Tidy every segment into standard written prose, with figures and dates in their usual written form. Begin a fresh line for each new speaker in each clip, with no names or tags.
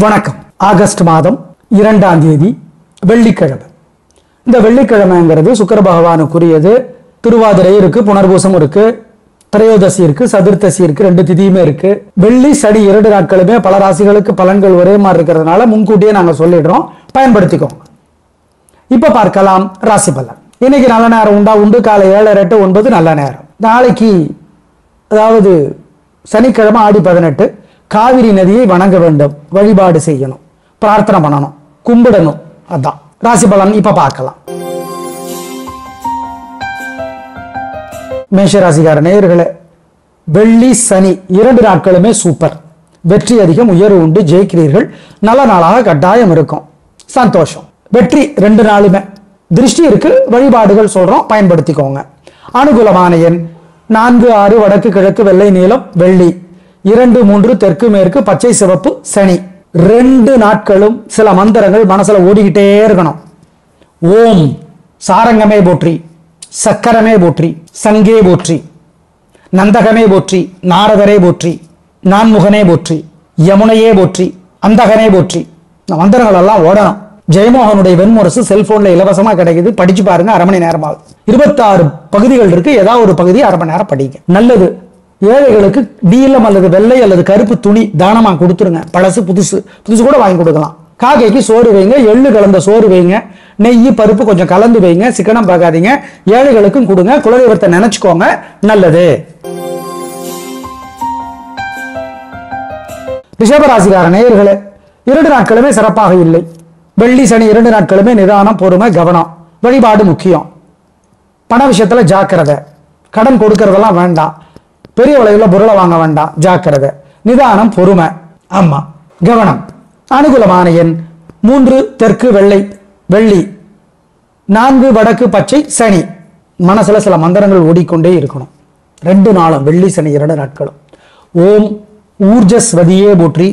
வணக்கம். ஆகஸ்ட் மாதம் 2ஆம் தேதி வெள்ளிக்கிழமை. இந்த வெள்ளிக்கிழமைங்கிறது சுக்கிர பகவானுக்குரியது. திருவாதிரை இருக்கு, புனர்பூசம் இருக்கு, திரையோதசி இருக்கு, சதுர்த்தசி இருக்கு, 2 திதியுமே இருக்கு. வெள்ளி சனி 2 நாட்களுமே பல ராசிகளுக்கு பலன்கள் ஒரே மாதிரி இருக்கிறதுனால முன்கூட்டியே நாங்க சொல்லிடுறோம், பயன்படுத்திக்கோங்க. இப்ப பார்க்கலாம் ராசி பலன். இன்னைக்கு நல்ல நேரம் உண்டு. காலை 7, 8, 9 நல்ல நேரம். நாளைக்கு அதாவது சனிக்கிழமை ஆடி 18 காவிரி நதியை வணங்க வேண்டும், வழிபாடு செய்யணும், பிரார்த்தனை பண்ணணும், கும்பிடணும். அதான் ராசி பலன். இப்ப பார்க்கலாம். மேஷராசிக்கார நேயர்களே, வெள்ளி சனி 2 நாட்களுமே சூப்பர். வெற்றி அதிகம், உயர்வு உண்டு, ஜெயிக்கிறீர்கள். நல்ல நாளாக கட்டாயம் இருக்கும், சந்தோஷம். வெற்றி 2 நாளுமே. திருஷ்டி இருக்கு, வழிபாடுகள் சொல்றோம், பயன்படுத்திக்கோங்க. அனுகூலமான எண் 4, 6, வடக்கு கிழக்கு, வெள்ளை நீலம், வெள்ளி. 2, 3 தெற்கு மேற்கு, பச்சை சிவப்பு, சனி. 2 நாட்களும் சில மந்திரங்கள் மனசுல ஓடிக்கிட்டே இருக்கணும். ஓம் சாரங்கமே போற்றி, சக்கரமே போற்றி, சங்கே போற்றி, நந்தகமே போற்றி, நாரதரே போற்றி, நான்முகனே போற்றி, யமுனையே போற்றி, அந்தகனே போற்றி. இந்த மந்திரங்கள் எல்லாம் ஓடணும். ஜெயமோகனுடைய வெண்முரசு செல்போன்ல இலவசமா கிடைக்குது, படிச்சு பாருங்க. 1/2 மணி நேரமாவது. 26 பகுதிகள் இருக்கு, ஏதாவது ஒரு பகுதி 1/2 மணி நேரம் படிங்க, நல்லது. ஏழைகளுக்கு நீலம் அல்லது வெள்ளை அல்லது கருப்பு துணி தானமா கொடுத்துருங்க. பழசு புதுசு கூட வாங்கி கொடுக்கலாம். காக்கைக்கு சோறு வைங்க, எள்ளு கலந்த சோறு வைங்க, நெய் பருப்பு கொஞ்சம் கலந்து வைங்க, சிக்கனம் பார்க்காதீங்க. ஏழைகளுக்கும் கொடுங்க, குலதெய்வத்தை நினைச்சுக்கோங்க, நல்லது. ரிஷபராசிக்கார நேயர்களே, 2 நாட்களுமே சிறப்பாக இல்லை. வெள்ளி சனி 2 நாட்களுமே நிதானம், பொறுமை, கவனம். வழிபாடு முக்கியம். பண விஷயத்துல ஜாக்கிரதை. கடன் கொடுக்கறதெல்லாம் வேண்டாம். பெரிய விலையில பொருளை வாங்க வேண்டாம், ஜாக்கிரதை. நிதானம், பொறுமை, ஆமா, கவனம். அனுகூலமான எண் 3 தெற்கு வெள்ளி, 4 வடக்கு பச்சை, சனி. மனசுல சில மந்திரங்கள் ஓடிக்கொண்டே இருக்கணும். 2 நாளும் வெள்ளி சனி 2 நாட்களும். ஓம் ஊர்ஜஸ்வதியே போற்றி,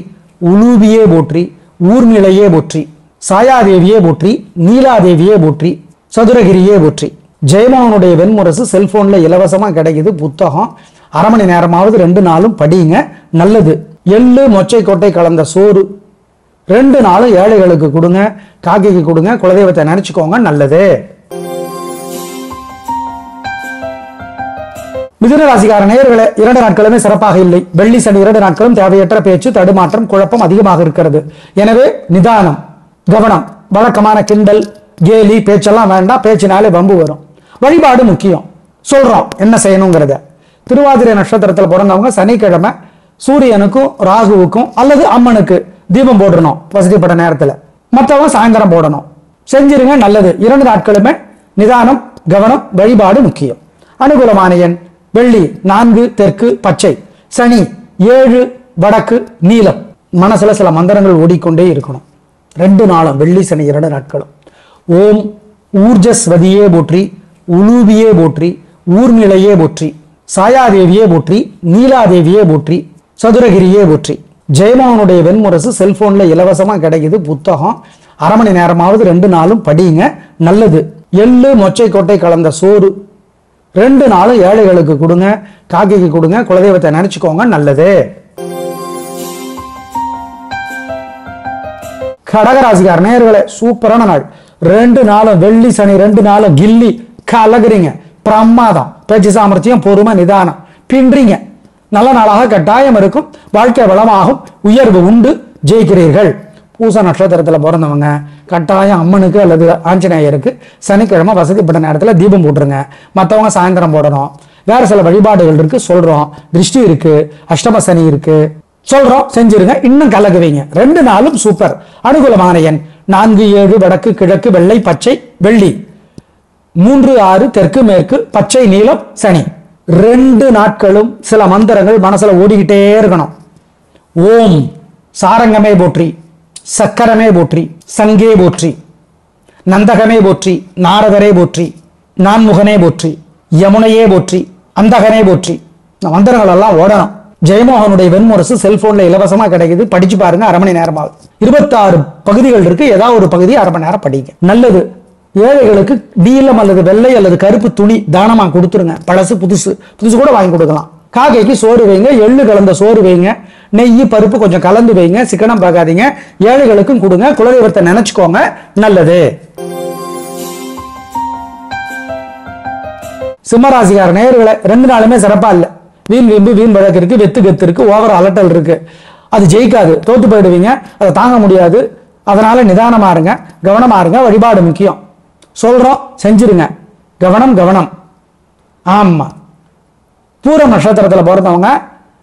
உலூபியே போற்றி, ஊர்நிலையே போற்றி, சாயாதேவியே போற்றி, நீலாதேவியே போற்றி, சதுரகிரியே போற்றி. ஜெயமோகனுடைய வெண்முரசு செல்போன்ல இலவசமா கிடைக்குது, புத்தகம். 1/2 மணி நேரமாவது 2 நாளும் படிங்க, நல்லது. எள்ளு மொச்சை கொட்டை கலந்த சோறு 2 நாளும் ஏழைகளுக்கு கொடுங்க, காக்கைக்கு கொடுங்க, குலதெய்வத்தை நினைச்சுக்கோங்க, நல்லது. மிதுன ராசிக்கார நேயர்களே, 2 நாட்களுமே சிறப்பாக இல்லை. வெள்ளி சனி 2 நாட்களும் தேவையற்ற பேச்சு, தடுமாற்றம், குழப்பம் அதிகமாக இருக்கிறது. எனவே நிதானம், கவனம். வழக்கமான கிண்டல் கேலி பேச்செல்லாம் வேண்டாம், பேச்சினாலே வம்பு வரும். வழிபாடு முக்கியம், சொல்றோம் என்ன செய்யணுங்கிறத. திருவாதிரை நட்சத்திரத்தில் பிறந்தவங்க சனிக்கிழமை சூரியனுக்கும் ராகுவுக்கும் அல்லது அம்மனுக்கு தீபம் போடணும், வசதிப்பட்ட நேரத்தில். மற்றவங்க சாயந்தரம் போடணும், செஞ்சிருங்க, நல்லது. 2 நாட்களுமே நிதானம், கவனம், வழிபாடு முக்கியம். அனுகூலமான எண் வெள்ளி 4 தெற்கு பச்சை, சனி 7 வடக்கு நீலம். மனசுல சில மந்திரங்கள் ஓடிக்கொண்டே இருக்கணும். 2 நாளும் வெள்ளி சனி 2 நாட்களும். ஓம் ஊர்ஜஸ்வதியே போற்றி, உலூபியே போற்றி, ஊர்நிலையே போற்றி, சாயாதேவியே போற்றி, நீலாதேவியே போற்றி, சதுரகிரியே போற்றி. ஜெயமோகனுடைய வெண்முரசு செல்போன்ல இலவசமா கிடைக்குது, புத்தகம். 1/2 மணி நேரமாவது 2 நாளும் படிங்க, நல்லது. எள்ளு மொச்சை கொட்டை கலந்த சோறு 2 நாளும் ஏழைகளுக்கு கொடுங்க, காக்கைக்கு கொடுங்க, குலதெய்வத்தை நினைச்சுக்கோங்க, நல்லது. கடகராசிக்கார நேயர்களே, சூப்பரான நாள். 2 நாளும் வெள்ளி சனி 2 நாளும் கில்லி கலகுறீங்க, பிரமாதம். பேச்சு சாமர்த்தியம், பொறுமை, நிதானம், பின்றீங்க. நல்ல நாளாக கட்டாயம் இருக்கும். வாழ்க்கை வளமாகும், உயர்வு உண்டு, ஜெயிக்கிறீர்கள். பூச நட்சத்திரத்தில் பிறந்தவங்க கட்டாயம் அம்மனுக்கு அல்லது ஆஞ்சநேயருக்கு சனிக்கிழமை வசதிப்பட்ட நேரத்தில் தீபம் போட்டுருங்க. மற்றவங்க சாயந்தரம் போடணும். வேற சில வழிபாடுகள் இருக்கு, சொல்றோம். திருஷ்டி இருக்கு, அஷ்டம சனி இருக்கு, சொல்றோம், செஞ்சிருங்க. இன்னும் கலகுவீங்க. 2 நாளும் சூப்பர். அனுகூலமான எண் 4, 7 வடக்கு கிழக்கு, வெள்ளை பச்சை, வெள்ளி. 3, 6 தெற்கு மேற்கு, பச்சை நீலம், சனி. 2 நாட்களும் சில மந்திரங்கள் மனசுல ஓடிக்கிட்டே இருக்கணும். ஓம் சாரங்கமே போற்றி, சக்கரமே போற்றி, சங்கே போற்றி, நந்தகமே போற்றி, நாரதரே போற்றி, நான்முகனே போற்றி, யமுனையே போற்றி, அந்தகனே போற்றி. இந்த மந்திரங்கள் எல்லாம் ஓடணும். ஜெயமோகனுடைய வெண்முரசு செல்போன்ல இலவசமா கிடைக்குது, படிச்சு பாருங்க. 1/2 மணி நேரமாவது. 26 பகுதிகள் இருக்கு, ஏதாவது ஒரு பகுதி 1/2 மணி நேரம் படிங்க, நல்லது. ஏழைகளுக்கு நீலம் அல்லது வெள்ளை அல்லது கருப்பு துணி தானமா கொடுத்துருங்க. பழசு புதுசு கூட வாங்கி கொடுக்கலாம். காக்கைக்கு சோறு வைங்க, எள்ளு கலந்த சோறு வைங்க, நெய் பருப்பு கொஞ்சம் கலந்து வைங்க, சிக்கனம் பார்க்காதீங்க. ஏழைகளுக்கும் கொடுங்க, குலதெய்வத்தை நினைச்சுக்கோங்க, நல்லது. சிம்மராசிக்கார நேயர்களே, 2 நாளுமே சிறப்பா இல்ல. வீண் வீம்பு, வீண் வழக்கு இருக்கு, வெத்து கெத்து இருக்கு, ஓவர் அலட்டல் இருக்கு. அது ஜெயிக்காது, தோத்து போயிடுவீங்க, அதை தாங்க முடியாது. அதனால நிதானமா இருங்க, கவனமா இருங்க. வழிபாடு முக்கியம். சொல்றோம், செஞ்சிருங்க. கவனம் கவனம். ஆமா, பூரம் நட்சத்திரத்துல பிறந்தவங்க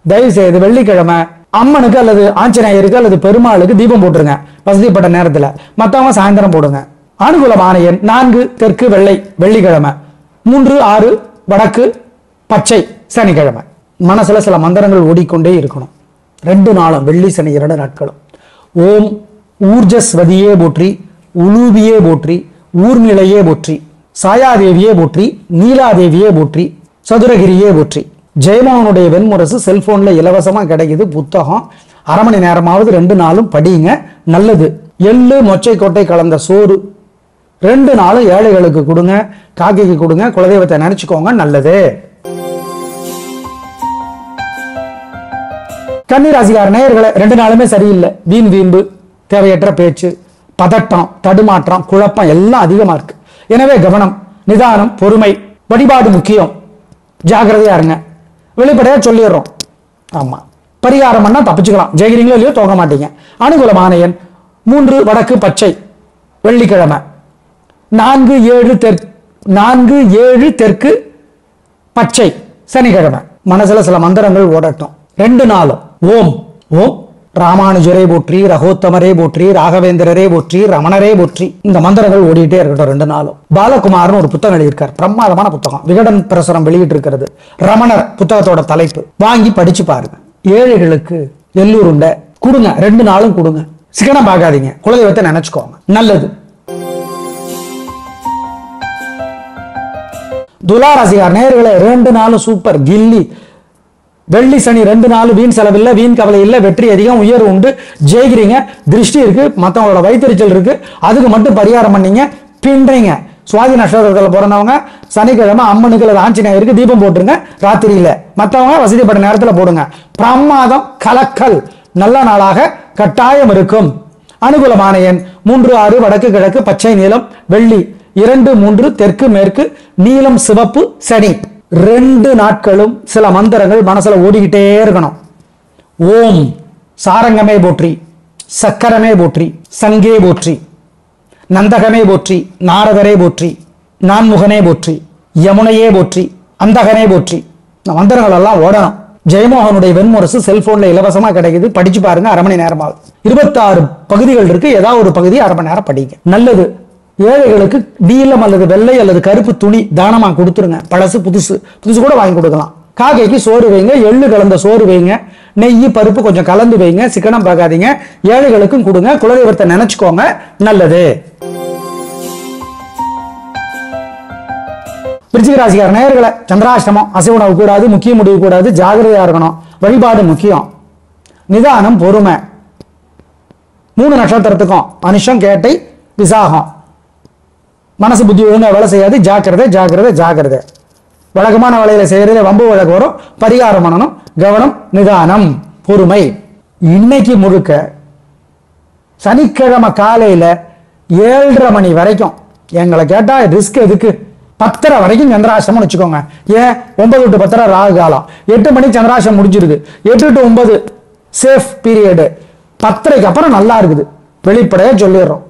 தயவு செய்து வெள்ளிக்கிழமை அம்மனுக்கு அல்லது ஆஞ்சநேயருக்கு அல்லது பெருமாளுக்கு தீபம் போட்டுருங்க வசதிப்பட்ட நேரத்துல. மத்தவங்க சாயந்தரம் போடுங்க. அனுகூலமான எண் 4 தெற்கு வெள்ளை வெள்ளிக்கிழமை, 3 6 வடக்கு பச்சை சனிக்கிழமை. மனசுல சில மந்திரங்கள் ஓடிக்கொண்டே இருக்கணும். 2 நாளும், வெள்ளி சனி 2 நாட்களும். ஓம் ஊர்ஜஸ்வதியே போற்றி, உலூபியே போற்றி, ஊர்நிலையே போற்றி, சாயாதேவியே போற்றி, நீலாதேவியே போற்றி, சதுரகிரியே போற்றி. ஜெயமோகனுடைய வெண்முரசு செல்போன்ல இலவசமா கிடைக்குது. புத்தகம் 1/2 மணி நேரமாவது 2 நாளும் படிங்க, நல்லது. எள்ளு மொச்சை கொட்டை கலந்த சோறு 2 நாளும் ஏழைகளுக்கு கொடுங்க, காக்கைக்கு கொடுங்க, குலதெய்வத்தை நினைச்சுக்கோங்க, நல்லது. கன்னிராசிக்கார நேயர்களே, 2 நாளுமே சரியில்லை. வீண் வீம்பு, தேவையற்ற பேச்சு, பதட்டம், தடுமாற்றம், குழப்பம் எல்லாம் அதிகமா இருக்கு. எனவே கவனம், நிதானம், பொறுமை. வழிபாடு முக்கியம். ஜாக்கிரதையா இருங்க. வெளிப்படையா சொல்லிடுறோம். ஆமா, பரிகாரம் பண்ணா தப்பிச்சுக்கலாம். ஜெயிக்கிறீங்களோ இல்லையோ தோக்க மாட்டீங்க. அனுகூலமான எண் 3 வடக்கு பச்சை வெள்ளிக்கிழமை, 4 7 தெற்கு பச்சை சனிக்கிழமை. மனசுல சில மந்திரங்கள் ஓடட்டும். 2 நாளும் ஓம் ஓம் ராமானுஜரே போற்றி, ரகோத்தமரே போற்றி, ராகவேந்திரரே போற்றி, ரமணரே போற்றி. இந்த மந்திரங்கள் ஓடிட்டே இருக்கட்டும் 2 நாளும். பாலகுமார்னு ஒரு புத்தகம் எழுதியிருக்கார், பிரமாதமான புத்தகம். விகடன் பிரசுரம் வெளியிட்டு இருக்கிறது. ரமணர் புத்தகத்தோட தலைப்பு. வாங்கி படிச்சு பாருங்க. ஏழைகளுக்கு எல்லூருண்ட கொடுங்க, 2 நாளும் கொடுங்க. சிக்கனம் பார்க்காதீங்க, குலதெய்வத்தை நினைச்சுக்கோங்க, நல்லது. துலாராசிகார் நேயர்களே, 2 நாளும் சூப்பர். கில்லி வெள்ளி சனி 2 நாள் வீண் செலவில்லை, வீண் கவலை இல்லை, வெற்றி அதிகம், உயர்வு உண்டு, ஜெயிக்கிறீங்க. திருஷ்டி இருக்கு, மற்றவங்களோட வயிற்றுச்சல் இருக்கு, அதுக்கு மட்டும் பரிகாரம் பண்ணீங்க, பின்றீங்க. சுவாதி நட்சத்திரத்தில் பிறந்தவங்க சனிக்கிழமை அம்மனுக்கு அல்லது ஆஞ்சநேயருக்கு தீபம் போட்டுருங்க ராத்திரியில. மற்றவங்க வசதிப்பட்ட நேரத்தில் போடுங்க. பிரமாதம், கலக்கல், நல்ல நாளாக கட்டாயம் இருக்கும். அனுகூலமான எண் 3 6 வடக்கு கிழக்கு பச்சை நீலம் வெள்ளி, 2 3 தெற்கு மேற்கு நீலம் சிவப்பு சனி. 2 நாட்களும் சில மந்திரங்கள் மனசுல ஓடிக்கிட்டே இருக்கணும். ஓம் சாரங்கமே போற்றி, சக்கரமே போற்றி, சங்கே போற்றி, நந்தகமே போற்றி, நாரதரே போற்றி, நான்முகனே போற்றி, யமுனையே போற்றி, அந்தகனே போற்றி. இந்த மந்திரங்கள் எல்லாம் ஓடணும். ஜெயமோகனுடைய வெண்முரசு செல்போன்ல இலவசமா கிடைக்குது, படிச்சு பாருங்க. 1/2 மணி நேரமாகுது. 26 பகுதிகள் இருக்கு, ஏதாவது ஒரு பகுதி 1/2 மணி நேரம் படிங்க, நல்லது. ஏழைகளுக்கு நீலம் அல்லது வெள்ளை அல்லது கருப்பு துணி தானமா கொடுத்துருங்க. பழசு புதுசு கூட வாங்கி கொடுக்கலாம். காக்கைக்கு சோறு வைங்க, எள்ளு கலந்த சோறு வைங்க, நெய் பருப்பு கொஞ்சம் கலந்து வைங்க, சிக்கனம் பார்க்காதீங்க. ஏழைகளுக்கும் கொடுங்க, குலதெய்வத்தை நினைச்சுக்கோங்க, நல்லது. விருச்சிக ராசிக்கார நேயர்களே, சந்திராஷ்டமம், அசைவ உணவு கூடாது, முக்கிய முடிவு கூடாது, ஜாகிரதையா இருக்கணும். வழிபாடு முக்கியம். நிதானம், பொறுமை. 3 நட்சத்திரத்துக்கும் அனுஷம் கேட்டை விசாகம். மனசு புத்தி ஒழுங்கா வேலை செய்யாது. ஜாக்கிரதை ஜாக்கிரதை ஜாக்கிரதை. வழக்கமான வேலையில செய்யறதுல வம்பு வழக்கு வரும். பரிகாரம் பண்ணணும். கவனம், நிதானம், பொறுமை. இன்னைக்கு முழுக்க சனிக்கிழமை காலையில 7:30 மணி வரைக்கும் எங்களை கேட்டா ரிஸ்க் எதுக்கு, 10:30 வரைக்கும் சந்திராஷ்டமம் வச்சுக்கோங்க. ஏன் 9 to 10:30 ராகு காலம், 8 மணிக்கு சந்திராஷ்டம் முடிஞ்சிருது. 8 to 9 சேஃப் பீரியடு. 10:30க்கு அப்புறம் நல்லா இருக்குது. வெளிப்படையா சொல்லிடுறோம்.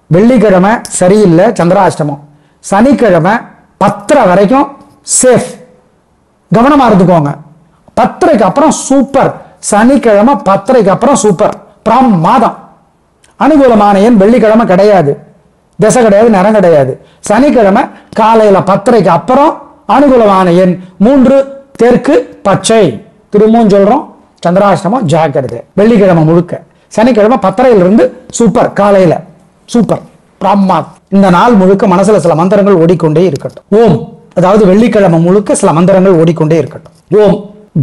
வெள்ளிக்கிழமை சரியில்லை, சந்திராஷ்டமம். சனிக்கிழமை 10:30 வரைக்கும் சேஃப், கவனமா இருந்துக்கோங்க. 10:30க்கு அப்புறம் சூப்பர். சனிக்கிழமை 10:30க்கு அப்புறம் சூப்பர், பிரமாதம். அனுகூலமான எண் வெள்ளிக்கிழமை கிடையாது, திசை கிடையாது, நேரம் கிடையாது. சனிக்கிழமை காலையில 10:30க்கு அப்புறம் அனுகூலமான எண் 3 தெற்கு பச்சை. திரும்பவும் சொல்றோம், சந்திராஷ்டமம் ஜாக்கிரதை. வெள்ளிக்கிழமை முழுக்க. சனிக்கிழமை 10:30 சூப்பர், காலையில சூப்பர், பிரமாதம். இந்த நாள் முழுக்க மனசுல சில மந்திரங்கள் ஓடிக்கொண்டே இருக்கட்டும். ஓம், அதாவது வெள்ளிக்கிழமை முழுக்க சில மந்திரங்கள் ஓடிக்கொண்டே இருக்கட்டும். ஓம்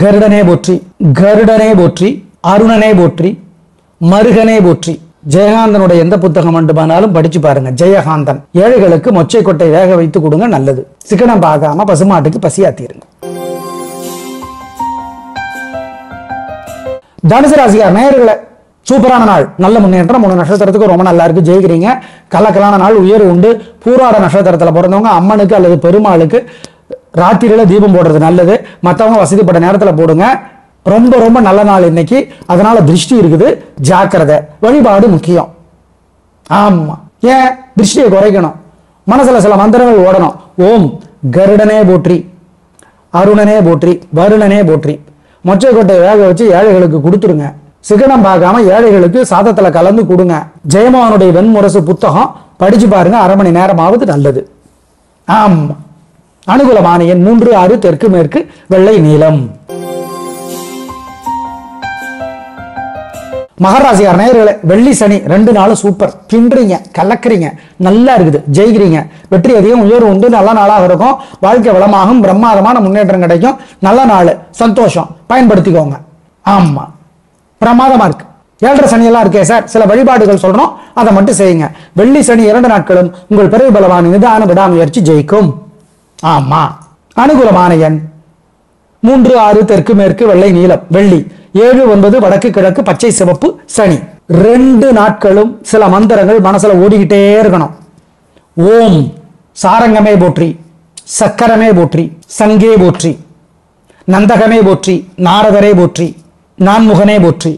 கருடனே போற்றி, கருடனே போற்றி, அருணனே போற்றி, மருகனே போற்றி. ஜெயகாந்தனுடைய எந்த புத்தகம் வேண்டுமானாலும் படிச்சு பாருங்க. ஜெயகாந்தன். ஏழைகளுக்கு மொச்சை கொட்டை வேக வைத்து கொடுங்க, நல்லது. சிக்கனம் பார்க்காம பசுமாட்டுக்கு பசியாத்திருங்க. தனுசு ராசிக்கார நேயர்களே, சூப்பரான நாள், நல்ல முன்னேற்றம். 3 நட்சத்திரத்துக்கு ரொம்ப நல்லா இருக்கு, ஜெயிக்கிறீங்க. கலக்கலான நாள், உயர்வு உண்டு. பூராட நட்சத்திரத்துல பிறந்தவங்க அம்மனுக்கு அல்லது பெருமாளுக்கு ராத்திரியில தீபம் போடுறது நல்லது. மற்றவங்க வசதிப்பட்ட நேரத்துல போடுங்க. ரொம்ப ரொம்ப நல்ல நாள் இன்னைக்கு. அதனால திருஷ்டி இருக்குது, ஜாக்கிரதை. வழிபாடு முக்கியம். ஆமா, ஏன் திருஷ்டியை குறைக்கணும்? மனசுல சில மந்திரங்கள் ஓடணும். ஓம் கருடனே போற்றி, அருணனே போற்றி, வருணனே போற்றி. மொச்சை கொட்டை வேக வச்சு ஏழைகளுக்கு கொடுத்துருங்க. சிகனம் பார்க்காம ஏழைகளுக்கு சாதத்துல கலந்து கொடுங்க. ஜெயமோகனுடைய வெண்முரசு புத்தகம் படிச்சு பாருங்க, 1/2 மணி நேரமாவது நல்லது. ஆமா, அனுகூலமான எண் 3, 6, தெற்கு மேற்கு, வெள்ளை நீலம். மகராசியார் நேயர்களே, வெள்ளி சனி 2 நாளும் சூப்பர். பின்றீங்க, கலக்குறீங்க, நல்லா இருக்குது, ஜெயிக்கிறீங்க. வெற்றி அதிகம், உயர்வு உண்டு, நல்ல நாளாக இருக்கும். வாழ்க்கை வளமாகும், பிரம்மாதமான முன்னேற்றம் கிடைக்கும். நல்ல நாள், சந்தோஷம், பயன்படுத்திக்கோங்க. ஆமா, பிரமாதமா இருக்கு. 7.5 சனி எல்லாம் இருக்கே சார், சில வழிபாடுகள் சொல்றோம், அதை மட்டும் செய்யுங்க. வெள்ளி சனி 2 நாட்களும் உங்கள் பிறகு பலவான நிதான விடாமுயற்சி ஜெயிக்கும். ஆமா, அனுகூலமான எண் 3, 6, தெற்கு மேற்கு, வெள்ளை நீலம். வெள்ளி 7, 9 வடக்கு கிழக்கு, பச்சை சிவப்பு. சனி 2 நாட்களும் சில மந்திரங்கள் மனசுல ஓடிக்கிட்டே இருக்கணும். ஓம் சாரங்கமே போற்றி, சக்கரமே போற்றி, சங்கே போற்றி, நந்தகமே போற்றி, நாரதரே போற்றி, நான்முகனே போற்றி,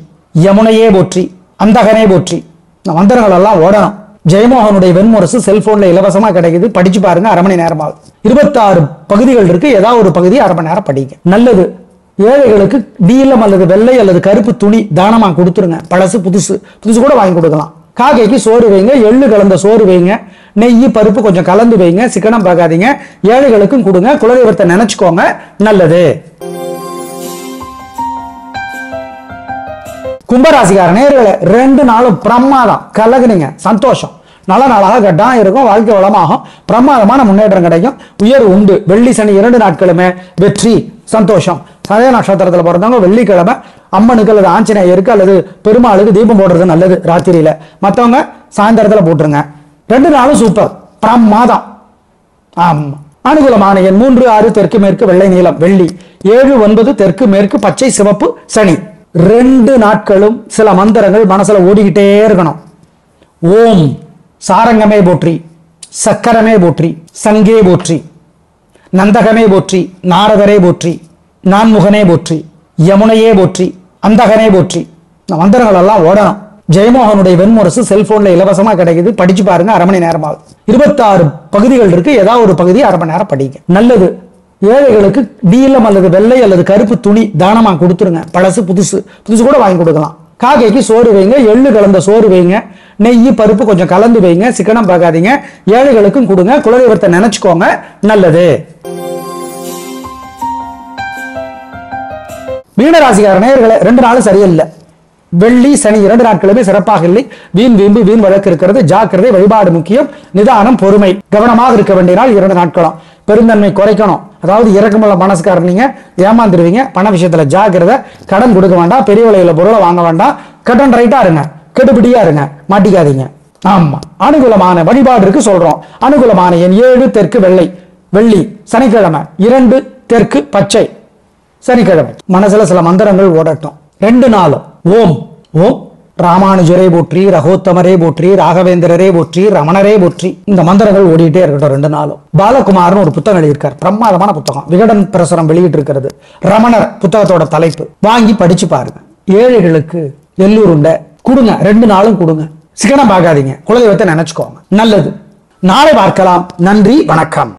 யமுனையே போற்றி, அந்தகனே போற்றி. இந்த மந்திரங்கள் எல்லாம் ஓடணும். ஜெயமோகனுடைய வெண்முரசு செல்போன்ல இலவசமா கிடைக்குது, படிச்சு பாருங்க, 1/2 மணி நேரமாகுது. 26 பகுதிகள் இருக்கு, ஏதாவது ஒரு பகுதி 1/2 மணி நேரம் படிங்க, நல்லது. ஏழைகளுக்கு நீலம் அல்லது வெள்ளை அல்லது கருப்பு துணி தானமா கொடுத்துருங்க. பழசு புதுசு கூட வாங்கி கொடுக்கலாம். காக்கைக்கு சோறு வைங்க, எள்ளு கலந்த சோறு வைங்க, நெய் பருப்பு கொஞ்சம் கலந்து வைங்க. சிக்கனம் பார்க்காதீங்க, ஏழைகளுக்கும் கொடுங்க. குலதெய்வத்தை நினைச்சுக்கோங்க, நல்லது. கும்பராசிக்கார நேயர்களே, 2 நாளும் பிரமாதம், கலகுனீங்க, சந்தோஷம். நல்ல நாளாக கட்டாயம் இருக்கும். வாழ்க்கை வளமாகும், பிரமாதமான முன்னேற்றம் கிடைக்கும். உயர்வு உண்டு. வெள்ளி சனி 2 நாட்களுமே வெற்றி, சந்தோஷம். சதய நட்சத்திரத்தில் பிறந்தவங்க வெள்ளிக்கிழமை அம்மனுக்கு அல்லது ஆஞ்சநேயருக்கு அல்லது பெருமாளுக்கு தீபம் போடுறது நல்லது ராத்திரியில. மற்றவங்க சாயந்தரத்துல போட்டுருங்க. 2 நாளும் சூப்பர், பிரமாதம். ஆமா, அனுகூலமான எண் 3, 6, தெற்கு மேற்கு, வெள்ளை நீலம். வெள்ளி 7, 9 தெற்கு மேற்கு, பச்சை சிவப்பு. சனி 2 நாட்களும் சில மந்திரங்கள் மனசுல ஓடிக்கிட்டே இருக்கணும். ஓம் சாரங்கமே போற்றி, சக்கரமே போற்றி, சங்கே போற்றி, நந்தகமே போற்றி, நாரதரே போற்றி, நான்முகனே போற்றி, யமுனையே போற்றி, அந்தகனே போற்றி. இந்த மந்திரங்கள் எல்லாம் ஓடணும். ஜெயமோகனுடைய வெண்முரசு செல்போன்ல இலவசமா கிடைக்குது, படிச்சு பாருங்க, 1/2 மணி நேரமாகுது. 26 பகுதிகள் இருக்கு, ஏதாவது ஒரு பகுதி 1/2 மணி நேரம் படிங்க, நல்லது. ஏழைகளுக்கு நீலம் அல்லது வெள்ளை அல்லது கருப்பு துணி தானமா கொடுத்துருங்க. பழசு புதுசு கூட வாங்கி கொடுக்கலாம். காக்கைக்கு சோறு வைங்க, எள்ளு கலந்த சோறு வைங்க, நெய் பருப்பு கொஞ்சம் கலந்து வைங்க. சிக்கனம் பார்க்காதீங்க, ஏழைகளுக்கும் கொடுங்க. குலதெய்வத்தை நினைச்சுக்கோங்க, நல்லது. மீனராசிக்கார நேயர்களே, 2 நாளும் சரியில்லை. வெள்ளி சனி 2 நாட்களுமே சிறப்பாக இல்லை. வீண் வீம்பு வீண் வழக்கு இருக்கிறது, ஜாக்கிரதை. வழிபாடு முக்கியம், நிதானம், பொறுமை, கவனமாக இருக்க வேண்டிய நாள் 2 நாட்களும். பெருந்தன்மை குறைக்கணும், அதாவது இறக்கமுள்ள மனசுக்காரர் நீங்க ஏமாந்துருவீங்க. பண விஷயத்துல ஜாக்கிரதை. கடன் கொடுக்க வேண்டாம், பெரிய விலையில பொருளை வாங்க வேண்டாம். கட் அண்ட் ரைட்டா இருங்க, கெடுபிடியா இருங்க, மாட்டிக்காதீங்க. ஆமா, அனுகூலமான வழிபாடு இருக்கு சொல்றோம். அனுகூலமான எண் 7, தெற்கு வெள்ளை. வெள்ளி சனிக்கிழமை 2 தெற்கு பச்சை. சனிக்கிழமை மனசுல சில மந்திரங்கள் ஓடட்டும். 2 நாளும் ஓம் ஓம் ராமானுஜரே போற்றி, ரகோத்தமரே போற்றி, ராகவேந்திரரே போற்றி, ரமணரே போற்றி. இந்த மந்திரங்கள் ஓடிட்டே இருக்கட்டும் 2 நாளும். பாலகுமார்னு ஒரு புத்தகம் எழுதியிருக்கார், பிரமாதமான புத்தகம், விகடன் பிரசுரம் வெளியிட்டு இருக்கிறது. ரமணர் புத்தகத்தோட தலைப்பு, வாங்கி படிச்சு பாருங்க. ஏழைகளுக்கு எல்லூருண்ட கொடுங்க, 2 நாளும் கொடுங்க. சிக்கனம் பார்க்காதீங்க, குலதெய்வத்தை நினைச்சுக்கோங்க, நல்லது. நாளை பார்க்கலாம். நன்றி, வணக்கம்.